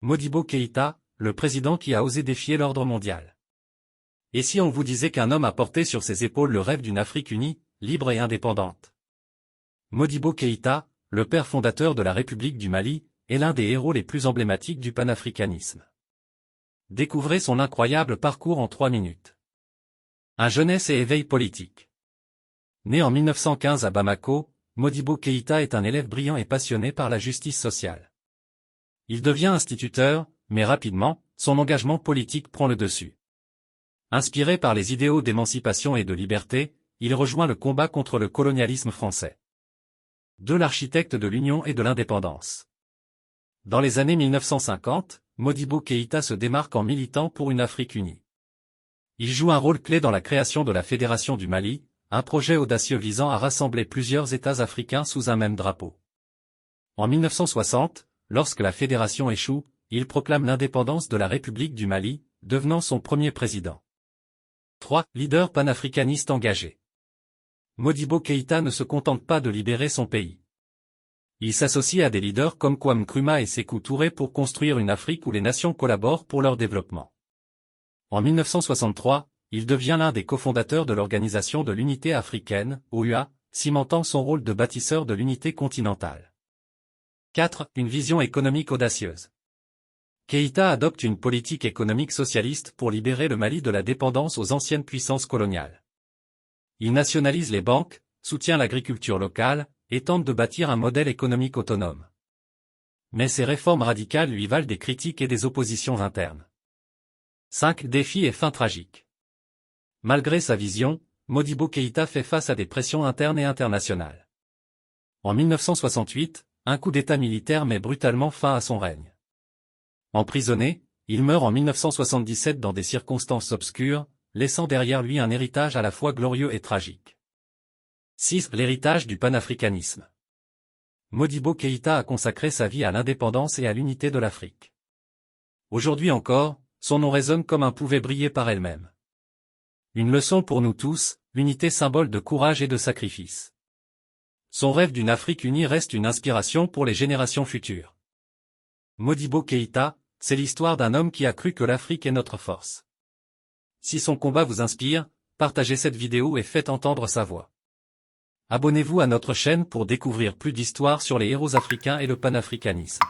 Modibo Keïta, le président qui a osé défier l'ordre mondial. Et si on vous disait qu'un homme a porté sur ses épaules le rêve d'une Afrique unie, libre et indépendante? Modibo Keïta, le père fondateur de la République du Mali, est l'un des héros les plus emblématiques du panafricanisme. Découvrez son incroyable parcours en 3 minutes. Un jeunesse et éveil politique. Né en 1915 à Bamako, Modibo Keïta est un élève brillant et passionné par la justice sociale. Il devient instituteur, mais rapidement, son engagement politique prend le dessus. Inspiré par les idéaux d'émancipation et de liberté, il rejoint le combat contre le colonialisme français. L'architecte de l'Union et de l'indépendance. Dans les années 1950, Modibo Keïta se démarque en militant pour une Afrique unie. Il joue un rôle clé dans la création de la Fédération du Mali, un projet audacieux visant à rassembler plusieurs États africains sous un même drapeau. En 1960, lorsque la fédération échoue, il proclame l'indépendance de la République du Mali, devenant son premier président. Leader panafricaniste engagé. Modibo Keïta ne se contente pas de libérer son pays. Il s'associe à des leaders comme Kwame Nkrumah et Sékou Touré pour construire une Afrique où les nations collaborent pour leur développement. En 1963, il devient l'un des cofondateurs de l'Organisation de l'Unité africaine, OUA, cimentant son rôle de bâtisseur de l'unité continentale. Une vision économique audacieuse. Keïta adopte une politique économique socialiste pour libérer le Mali de la dépendance aux anciennes puissances coloniales. Il nationalise les banques, soutient l'agriculture locale, et tente de bâtir un modèle économique autonome. Mais ces réformes radicales lui valent des critiques et des oppositions internes. Défis et fin tragique. Malgré sa vision, Modibo Keïta fait face à des pressions internes et internationales. En 1968, un coup d'État militaire met brutalement fin à son règne. Emprisonné, il meurt en 1977 dans des circonstances obscures, laissant derrière lui un héritage à la fois glorieux et tragique. L'héritage du panafricanisme. Modibo Keïta a consacré sa vie à l'indépendance et à l'unité de l'Afrique. Aujourd'hui encore, son nom résonne comme un pouvait briller par elle-même. Une leçon pour nous tous, l'unité symbole de courage et de sacrifice. Son rêve d'une Afrique unie reste une inspiration pour les générations futures. Modibo Keïta, c'est l'histoire d'un homme qui a cru que l'Afrique est notre force. Si son combat vous inspire, partagez cette vidéo et faites entendre sa voix. Abonnez-vous à notre chaîne pour découvrir plus d'histoires sur les héros africains et le panafricanisme.